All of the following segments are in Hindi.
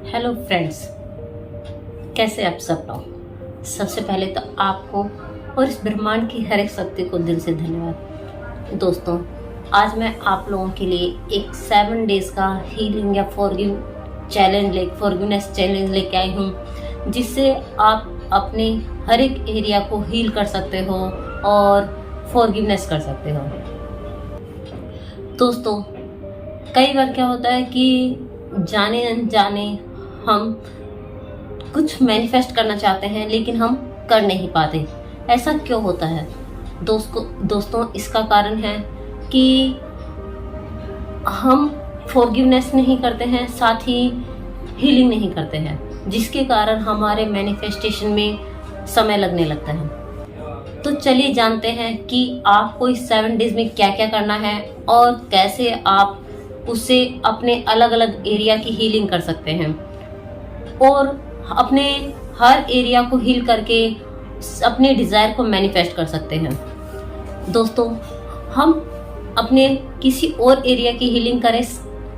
हेलो फ्रेंड्स, कैसे आप सब लोग। सबसे पहले तो आपको और इस ब्रह्मांड की हर एक शक्ति को दिल से धन्यवाद। दोस्तों, आज मैं आप लोगों के लिए एक 7 डेज का हीलिंग या फॉरगिवनेस चैलेंज लेके आई हूँ, जिससे आप अपने हर एक एरिया को हील कर सकते हो और फॉरगिवनेस कर सकते हो। दोस्तों, कई बार क्या होता है कि जाने अनजाने हम कुछ मैनिफेस्ट करना चाहते हैं लेकिन हम कर नहीं पाते। ऐसा क्यों होता है दोस्तों? इसका कारण है कि हम फॉरगिवनेस नहीं करते हैं, साथ ही हीलिंग नहीं करते हैं, जिसके कारण हमारे मैनिफेस्टेशन में समय लगने लगता है। तो चलिए जानते हैं कि आपको इस 7 डेज में क्या क्या करना है और कैसे आप उससे अपने अलग अलग एरिया की हीलिंग कर सकते हैं और अपने हर एरिया को हील करके अपने डिज़ायर को मैनिफेस्ट कर सकते हैं। दोस्तों, हम अपने किसी और एरिया की हीलिंग करें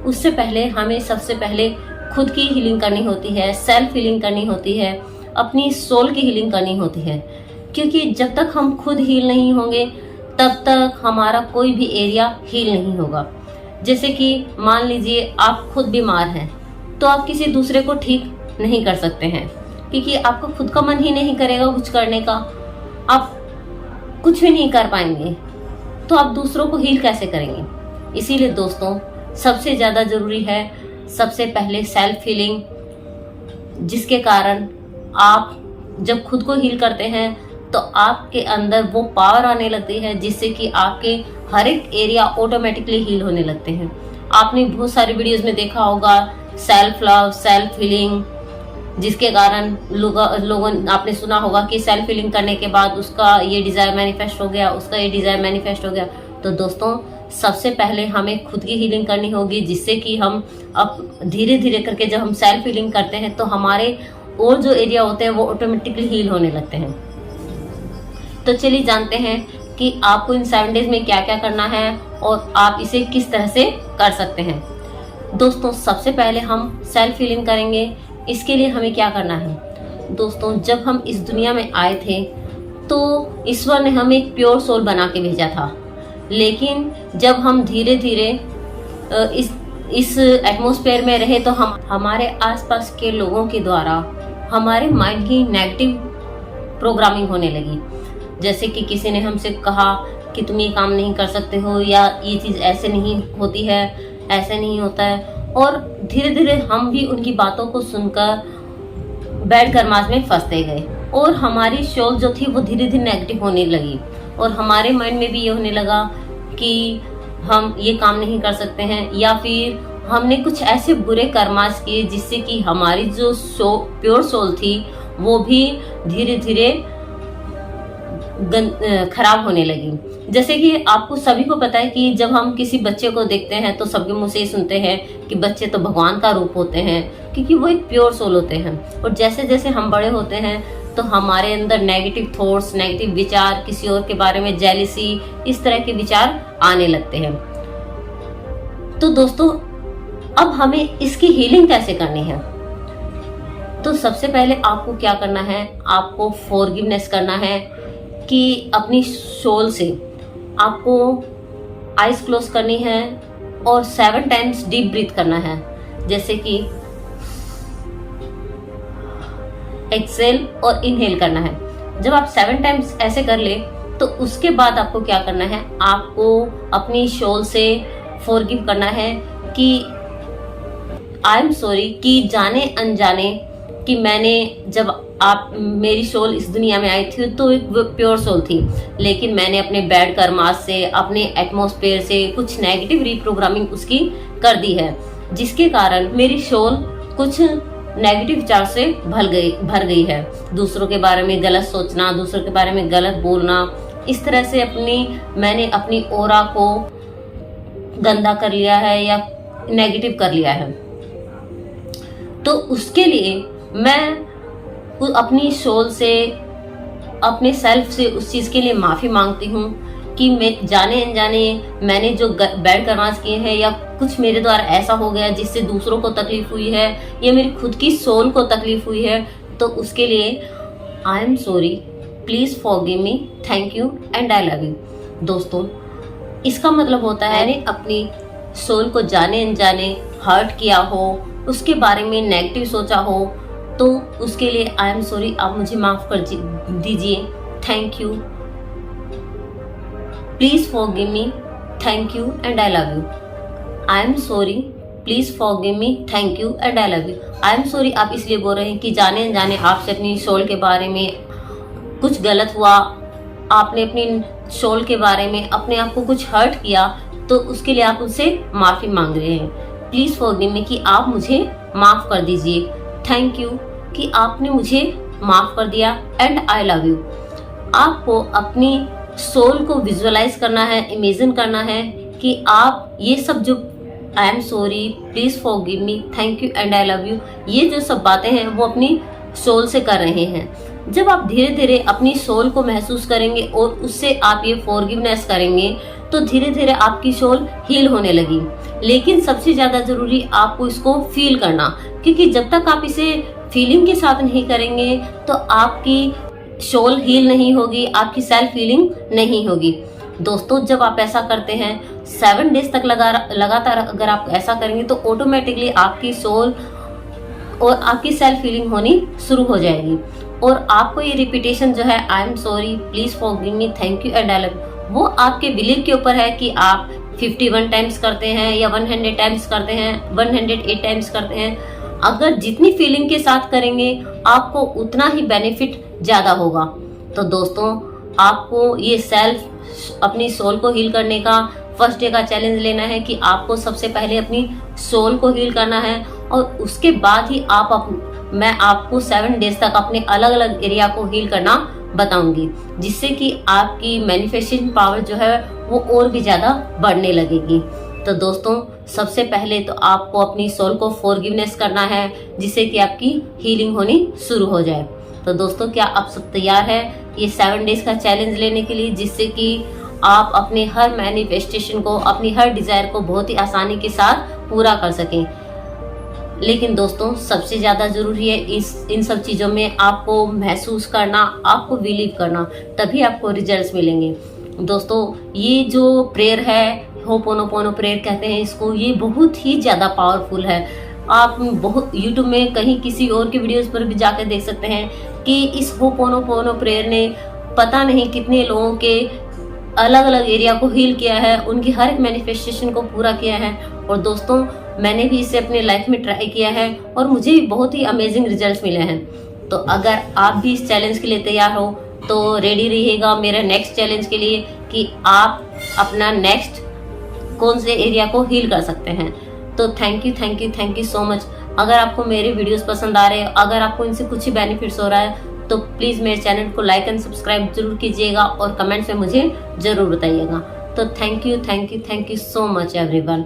उससे पहले हमें सबसे पहले खुद की हीलिंग करनी होती है, सेल्फ हीलिंग करनी होती है, अपनी सोल की हीलिंग करनी होती है। क्योंकि जब तक हम खुद हील नहीं होंगे तब तक हमारा कोई भी एरिया हील नहीं होगा। जैसे कि मान लीजिए आप खुद बीमार हैं तो आप किसी दूसरे को ठीक नहीं कर सकते हैं, क्योंकि आपका खुद का मन ही नहीं करेगा कुछ करने का, आप कुछ भी नहीं कर पाएंगे, तो आप दूसरों को हील कैसे करेंगे। इसीलिए दोस्तों, सबसे ज़्यादा ज़रूरी है सबसे पहले सेल्फ हीलिंग, जिसके कारण आप जब खुद को हील करते हैं तो आपके अंदर वो पावर आने लगती है जिससे कि आपके हर एक एरिया ऑटोमेटिकली हील होने लगते हैं। आपने बहुत सारी वीडियोस में देखा होगा सेल्फ लव, सेल्फ हीलिंग, जिसके कारण लोगों आपने सुना होगा कि सेल्फ हीलिंग करने के बाद उसका ये डिज़ायर मैनिफेस्ट हो गया, उसका ये डिज़ायर मैनिफेस्ट हो गया। तो दोस्तों, सबसे पहले हमें खुद की हीलिंग करनी होगी, जिससे कि हम अब धीरे धीरे करके जब हम सेल्फ हीलिंग करते हैं तो हमारे और जो एरिया होते हैं वो ऑटोमेटिकली हील होने लगते हैं। तो चलिए जानते हैं कि आपको इन 7 डेज में क्या क्या करना है और आप इसे किस तरह से कर सकते हैं। दोस्तों, सबसे पहले हम सेल्फ हीलिंग करेंगे। इसके लिए हमें क्या करना है दोस्तों, जब हम इस दुनिया में आए थे तो ईश्वर ने हमें एक प्योर सोल बना के भेजा था, लेकिन जब हम धीरे धीरे इस एटमॉस्फेयर में रहे तो हम हमारे आसपास के लोगों के द्वारा हमारे माइंड की नेगेटिव प्रोग्रामिंग होने लगी। जैसे कि किसी ने हमसे कहा कि तुम ये काम नहीं कर सकते हो, या ये चीज़ ऐसे नहीं होती है, ऐसे नहीं होता है, और धीरे धीरे हम भी उनकी बातों को सुनकर बैड कर्मास में फंसते गए और हमारी सोल जो थी वो धीरे धीरे नेगेटिव होने लगी और हमारे माइंड में भी ये होने लगा कि हम ये काम नहीं कर सकते हैं, या फिर हमने कुछ ऐसे बुरे कर्मास किए जिससे कि हमारी जो प्योर सोल थी वो भी धीरे धीरे खराब होने लगी। जैसे कि आपको सभी को पता है कि जब हम किसी बच्चे को देखते हैं तो सबके मुंह से ही सुनते हैं कि बच्चे तो भगवान का रूप होते हैं, क्योंकि वो एक प्योर सोल होते हैं। और जैसे जैसे हम बड़े होते हैं तो हमारे अंदर नेगेटिव थॉट्स, नेगेटिव विचार, किसी और के बारे में जेलिसी, इस तरह के विचार आने लगते हैं। तो दोस्तों, अब हमें इसकी हीलिंग कैसे करनी है? तो सबसे पहले आपको क्या करना है, आपको फॉरगिवनेस करना है कि अपनी सोल से आपको आइज क्लोज करनी है और 7 टाइम्स डीप ब्रीथ करना है। जैसे कि एक्सेल और इनहेल करना है। जब आप 7 टाइम्स ऐसे कर ले तो उसके बाद आपको क्या करना है, आपको अपनी सोल से फॉरगिव करना है कि आई एम सॉरी कि जाने अनजाने कि मैंने जब आप मेरी सोल इस दुनिया में आई थी तो एक प्योर सोल थी, लेकिन मैंने अपने बैड कर्मास से, अपने एटमॉस्फेयर से कुछ नेगेटिव रीप्रोग्रामिंग उसकी कर दी है, जिसके कारण मेरी सोल कुछ नेगेटिव विचार से भर गई है। दूसरों के बारे में गलत सोचना, दूसरों के बारे में गलत बोलना, इस तरह से मैंने अपनी ऑरा को गंदा कर लिया है या नेगेटिव कर लिया है। तो उसके लिए मैं अपनी सोल से, अपने सेल्फ से उस चीज़ के लिए माफ़ी मांगती हूँ कि मैं जाने अनजाने मैंने जो बैड कर्मास किए हैं या कुछ मेरे द्वारा ऐसा हो गया जिससे दूसरों को तकलीफ हुई है या मेरी खुद की सोल को तकलीफ हुई है, तो उसके लिए I am sorry, please forgive me, thank you and I love you. दोस्तों, इसका मतलब होता है मैंने अपनी सोल को जाने अनजाने हर्ट किया हो, उसके बारे में नेगेटिव सोचा हो, तो उसके लिए आई एम सॉरी, आप मुझे माफ कर दीजिए, thank you, please forgive me, thank you and I love you. I am sorry, please forgive me, thank you and I love you. I am sorry आप इसलिए बोल रहे हैं कि जाने अनजाने आपसे अपनी सोल के बारे में कुछ गलत हुआ, आपने अपनी सोल के बारे में अपने आप को कुछ हर्ट किया, तो उसके लिए आप उनसे माफी मांग रहे हैं। प्लीज फॉरगिव मी कि आप मुझे माफ कर दीजिए, थैंक यू कि आपने मुझे माफ कर दिया एंड आई लव यू। आपको अपनी सोल को विजुअलाइज करना है, इमेजिन करना है कि आप ये सब जो I am sorry, please forgive me, thank you and I love you, ये जो सब बातें हैं वो अपनी सोल से कर रहे हैं। जब आप धीरे धीरे अपनी सोल को महसूस करेंगे और उससे आप ये फॉरगिवनेस करेंगे, तो धीरे धीरे आपकी सोल हील होने लगी। लेकिन सबसे ज्यादा जरूरी आपको इसको फील करना, क्योंकि जब तक आप इसे फीलिंग के साथ नहीं करेंगे तो आपकी सोल हील नहीं होगी, आपकी सेल्फ फीलिंग नहीं होगी। दोस्तों, जब आप ऐसा करते हैं 7 डेज तक लगातार अगर आप ऐसा करेंगे तो ऑटोमेटिकली आपकी सोल और आपकी सेल्फ फीलिंग होनी शुरू हो जाएगी। और आपको ये रिपीटेशन जो है I am sorry, please forgive me, thank you and I love you, वो आपके बिलीव के ऊपर है कि आप 51 टाइम्स करते हैं या 100 टाइम्स करते हैं, 108 टाइम्स करते हैं। अगर जितनी फीलिंग के साथ करेंगे आपको उतना ही बेनिफिट ज्यादा होगा। तो दोस्तों, आपको ये सेल्फ अपनी सोल को हील करने का फर्स्ट डे का चैलेंज लेना है कि आपको सबसे पहले अपनी सोल को हील करना है, और उसके बाद ही मैं आपको 7 डेज तक अपने अलग अलग एरिया को हील करना बताऊंगी, जिससे कि आपकी मैनिफेस्टेशन पावर जो है वो और भी ज्यादा बढ़ने लगेगी। तो दोस्तों, सबसे पहले तो आपको अपनी सोल को फॉरगिवनेस करना है, जिससे कि आपकी हीलिंग होनी शुरू हो जाए। तो दोस्तों, क्या आप सब तैयार है ये 7 डेज का चैलेंज लेने के लिए, जिससे कि आप अपने हर मैनिफेस्टेशन को, अपनी हर डिजायर को बहुत ही आसानी के साथ पूरा कर सकें। लेकिन दोस्तों, सबसे ज्यादा जरूरी है इन सब चीजों में आपको महसूस करना, आपको बिलीव करना, तभी आपको रिजल्ट्स मिलेंगे। दोस्तों, ये जो प्रेयर है, होपोनोपोनो प्रेयर कहते हैं इसको, ये बहुत ही ज्यादा पावरफुल है। आप बहुत यूट्यूब में कहीं किसी और के वीडियोस पर भी जाकर देख सकते हैं कि इस होपोनोपोनो प्रेयर ने पता नहीं कितने लोगों के अलग अलग एरिया को हील किया है, उनकी हर एक मैनिफेस्टेशन को पूरा किया है। और दोस्तों, मैंने भी इसे अपने लाइफ में ट्राई किया है और मुझे भी बहुत ही अमेजिंग रिजल्ट्स मिले हैं। तो अगर आप भी इस चैलेंज के लिए तैयार हो तो रेडी रहिएगा मेरे नेक्स्ट चैलेंज के लिए कि आप अपना नेक्स्ट कौन से एरिया को हील कर सकते हैं। तो थैंक यू सो मच। अगर आपको मेरे वीडियोस पसंद आ रहे हैं, अगर आपको इनसे कुछ ही बेनिफिट्स हो रहा है, तो प्लीज मेरे चैनल को लाइक एंड सब्सक्राइब जरूर कीजिएगा और कमेंट्स में मुझे जरूर बताइएगा। तो thank you so much everyone.